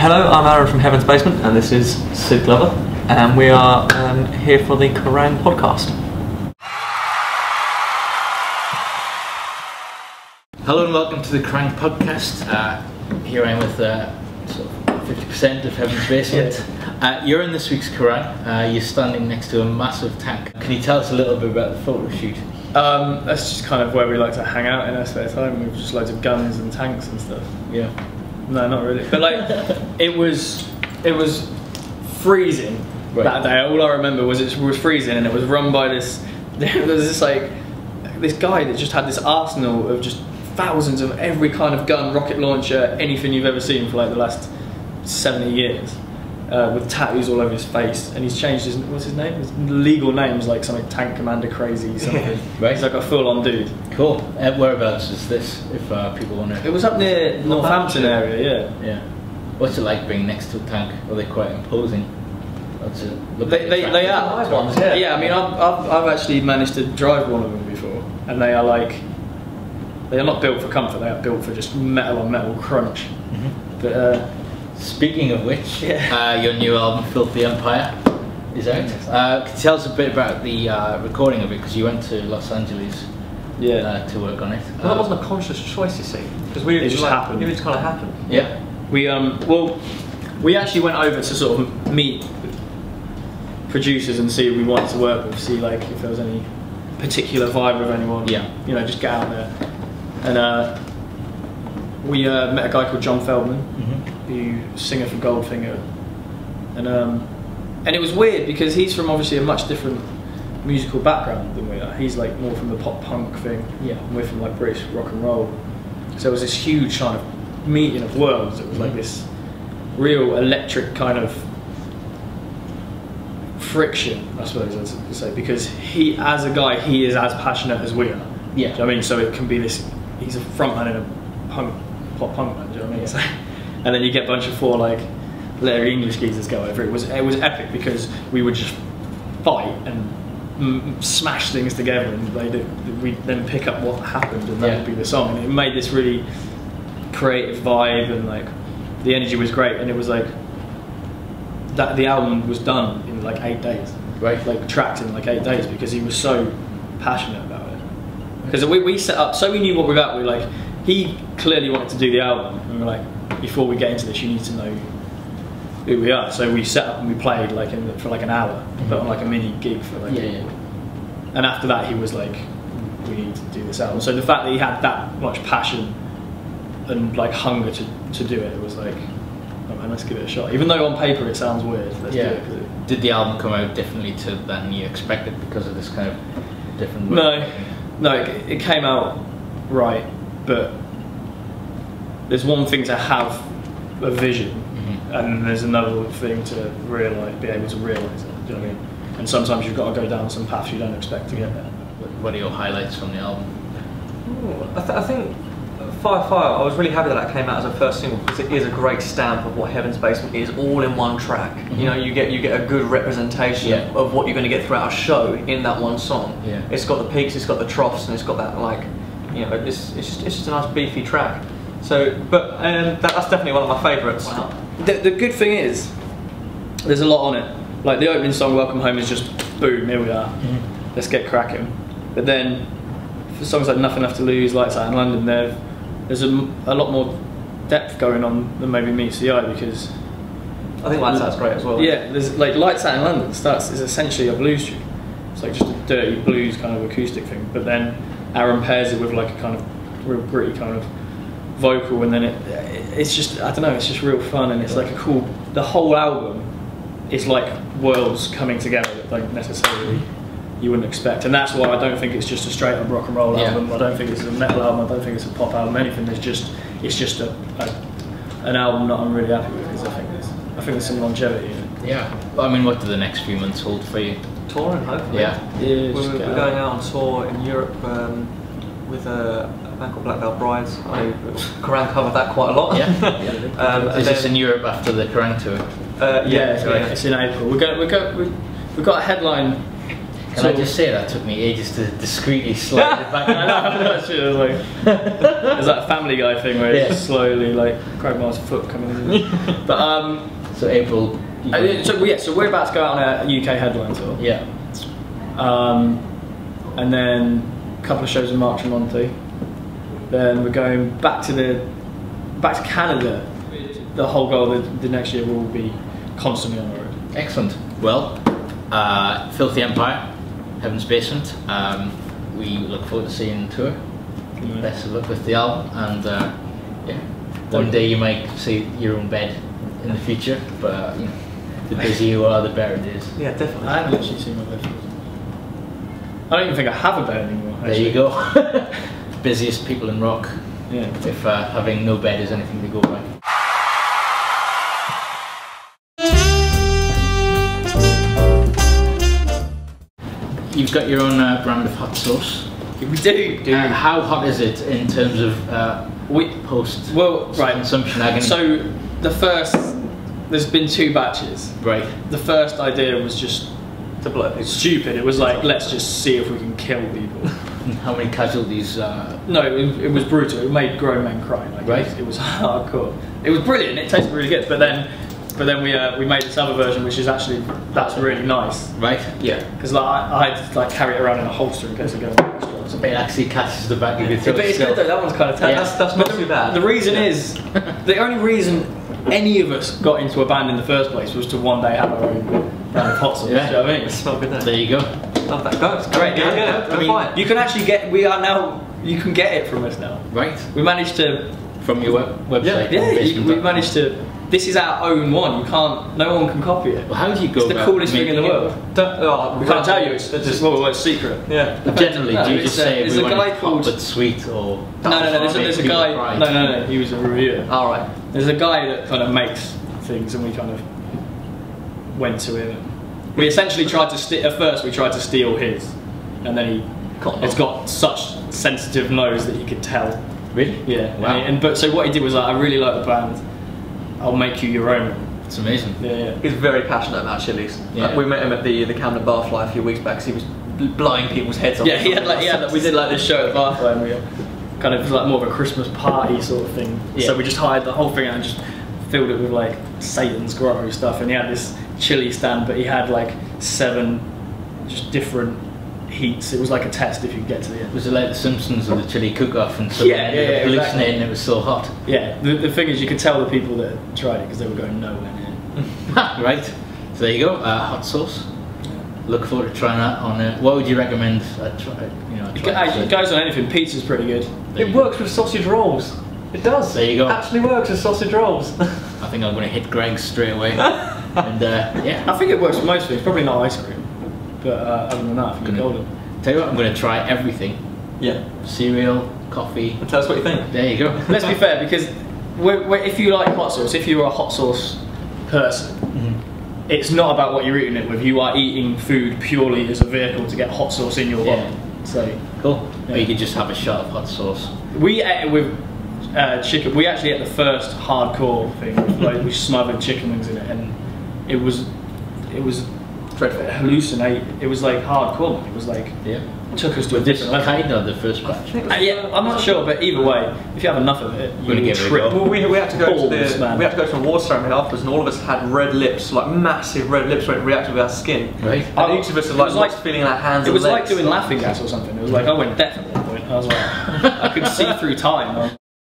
Hello, I'm Aaron from Heaven's Basement, and this is Sid Glover, and we are here for the Kerrang podcast. Hello and welcome to the Kerrang podcast. Here I am with sort of 50% of Heaven's Basement. You're in this week's Kerrang. You're standing next to a massive tank. Can you tell us a little bit about the photo shoot? That's just kind of where we like to hang out in our spare time. We've just loads of guns and tanks and stuff. Yeah. No, not really. But like, it was freezing that day. All I remember was it was freezing, and it was run by this. There was this guy that just had this arsenal of just thousands of every kind of gun, rocket launcher, anything you've ever seen for like the last 70 years, with tattoos all over his face. And he's changed his what's his name? His legal name's like something Tank Commander Crazy something. Right. He's like a full-on dude. Cool. Whereabouts is this? If people want to. It was up near Northampton area. Yeah. Yeah. What's it like being next to a tank? Are they quite imposing? What's it look like? They are. Ones, yeah. Yeah, I mean, I've actually managed to drive one of them before, and they are not built for comfort. They are built for just metal on metal crunch. Mm-hmm. But speaking of which, your new album, Filthy Empire, is out. Can you tell us a bit about the recording of it? Because you went to Los Angeles to work on it. Well, that wasn't a conscious choice, you see, because it just happened. It just kind of happened. Yeah. We actually went over to sort of meet producers and see who we wanted to work with, see like if there was any particular vibe with anyone. Yeah. You know, just get out there. And we met a guy called John Feldman, who's singer for Goldfinger, and it was weird because he's from obviously a much different musical background than we are. He's like more from the pop punk thing, and we're from like British rock and roll. So it was this huge kind of meeting of worlds. It was like this real electric kind of friction, I suppose I would say, because he, as a guy, he is as passionate as we are. Yeah. Do you know what I mean? So it can be this. He's a frontman in a pop punk band. Do you know what I mean? So, and then you get a bunch of four like Larry English geezers go over. It was epic because we would just fight and smash things together, and we then pick up what happened, and that would be the song. And it made this really creative vibe, and like the energy was great, and it was like that the album was done in like 8 days, right? Like tracked in like 8 days because he was so passionate about it. Because we set up, so we knew what we were about. We were like, he clearly wanted to do the album, and we were like, before we get into this, you need to know who we are. So we set up and we played like for like an hour, but on like a mini gig for like. And after that, he was like, we need to do this album. So the fact that he had that much passion and like hunger to do it, it was like, oh man, let's give it a shot. Even though on paper it sounds weird, let's do it. Did the album come out differently than you expected because of this kind of different? No, it came out right, but there's one thing to have a vision, and there's another thing to be able to realise it. Do you know what I mean? And sometimes you've got to go down some paths you don't expect to get there. What are your highlights from the album? I think Fire, I was really happy that came out as a first single because it is a great stamp of what Heaven's Basement is, all in one track. You know, you get a good representation of what you're going to get throughout a show in that one song. It's got the peaks, it's got the troughs, and it's got that like, you know, it's just a nice beefy track. So, but that's definitely one of my favourites. Wow. The good thing is, there's a lot on it. Like the opening song, Welcome Home, is just boom, here we are. Let's get cracking. But then, for songs like Nothing Left to Lose, Lights Out in London, there's a lot more depth going on than maybe meets the eye, because I think Lights Out's great as well. Yeah, there's like Lights Out in London is essentially a blues tune. It's like just a dirty blues kind of acoustic thing, but then Aaron pairs it with like a kind of real gritty kind of vocal, and then it's just, I don't know, it's just real fun, and it's like a cool, the whole album is like worlds coming together that don't necessarily you wouldn't expect, and that's why I don't think it's just a straight up rock and roll album. I don't think it's a metal album. I don't think it's a pop album. Anything. It's just an album that I'm really happy with, because I think there's some longevity in it. Yeah. I mean, what do the next few months hold for you? Touring, hopefully. Yeah. We're going out on tour in Europe with a band called Black Veil Brides. Kerrang covered that quite a lot. Is this in Europe after the Kerrang tour? It's in April. We've got a headline Can I just say that took me ages to discreetly slide it back? I know, that shit was like, it's that Family Guy thing where it's just slowly like grandma's foot coming in. But so April. so we're about to go out on a UK headline tour. Yeah. And then a couple of shows in March and Monty. Then we're going back to Canada. The whole goal the next year will be constantly on the road. Excellent. Well, Filthy Empire, Heaven's Basement. We look forward to seeing the tour. Best of luck with the album, and yeah, one day you might see your own bed in the future. But you know, the busier you are, the better it is. Yeah, definitely. I haven't actually seen my bed. I don't even think I have a bed anymore. Actually. There you go. Busiest people in rock. Yeah. If having no bed is anything to go by. You've got your own brand of hot sauce. We do. How hot is it in terms of post consumption agony? So there's been 2 batches. Right. The first idea was just To blow people. stupid. It was like, let's just see if we can kill people. How many casualties? No, it was brutal. It made grown men cry. Like, Right. It was hardcore. It was brilliant. It tasted really good. But then we made this other version, which is actually that's really nice. Right. Yeah. Because like I had to like carry it around in a holster in case I go. It actually catches the back of your throat. But it's good though. That one's kind of Yeah. That's not too bad. The reason is the only reason any of us got into a band in the first place was to one day have our own band of hot sauce. Yeah. You know what I mean? It's not good there. There you go. Love that. Go. It's Great. Go, Yeah. go, I mean, buy it. you can actually get. You can get it from us now. Right. We managed to. From your website. We managed to. This is our own one. You can't. No one can copy it. Well, how do you go It's the about coolest thing in the making world. We We can't tell you. It's just it's secret. Yeah. it? Generally, No, do you it's just say there's a everyone guy hot called- but sweet, or No. There's a guy. Pride? No. He was a reviewer. All right. There's a guy that kind of makes things, and we kind of went to him. We essentially tried to at first we tried to steal his, and then it's got such sensitive nose that you could tell. Really? Yeah. Wow. But so what he did was like, I really like the band. I'll make you your own. It's amazing. Yeah. He's very passionate about chilies. Yeah. We met him at the Camden Barfly a few weeks back. 'Cause he was blowing people's heads off. Yeah, we did like this show at Barfly, and we kind of was like more of a Christmas party sort of thing. Yeah. So we just hired the whole thing and just filled it with like Satan's grotto stuff, and he had this chili stand, but he had like 7 just different heats. It was like a test if you could get to the end. Was it like the Simpsons or the chili cook-off, and so hallucinating exactly. it was so hot? Yeah, the thing is you could tell the people that tried it because they were going nowhere near. Right. So there you go. Hot sauce. Look forward to trying that on. What would you recommend? I try. It goes on anything. Pizza's pretty good. It works with sausage rolls. It does. There you go. Actually works with sausage rolls. I think I'm going to hit Greg's straight away. And yeah. I think it works for most things. Probably not ice cream, but other than that, I think it's golden. Tell you what, I'm going to try everything. Yeah. Cereal, coffee. And tell us what you think. There you go. Let's be fair, because if you like hot sauce, if you're a hot sauce person, it's not about what you're eating it with. You are eating food purely as a vehicle to get hot sauce in your body. So cool. Yeah. Or you could just have a shot of hot sauce. we ate it with chicken. We actually ate the first hardcore thing. Like we smothered chicken wings in it, and it was dreadful. Hallucinate. It was like hardcore. It was like took us to a different level. Kind of the first batch. Yeah, I'm not sure, but either way, if you have enough of it, Gonna you give it a trip. go. Well, we had to go Balls, to man. we had to go to a water ceremony afterwards, and all of us had red lips, like massive red lips, where it reacted with our skin. Right. And each of us had like lost feeling in our hands. It was and like legs. doing laughing gas or something. It was like I went deaf at one point. I was like, I could see through time.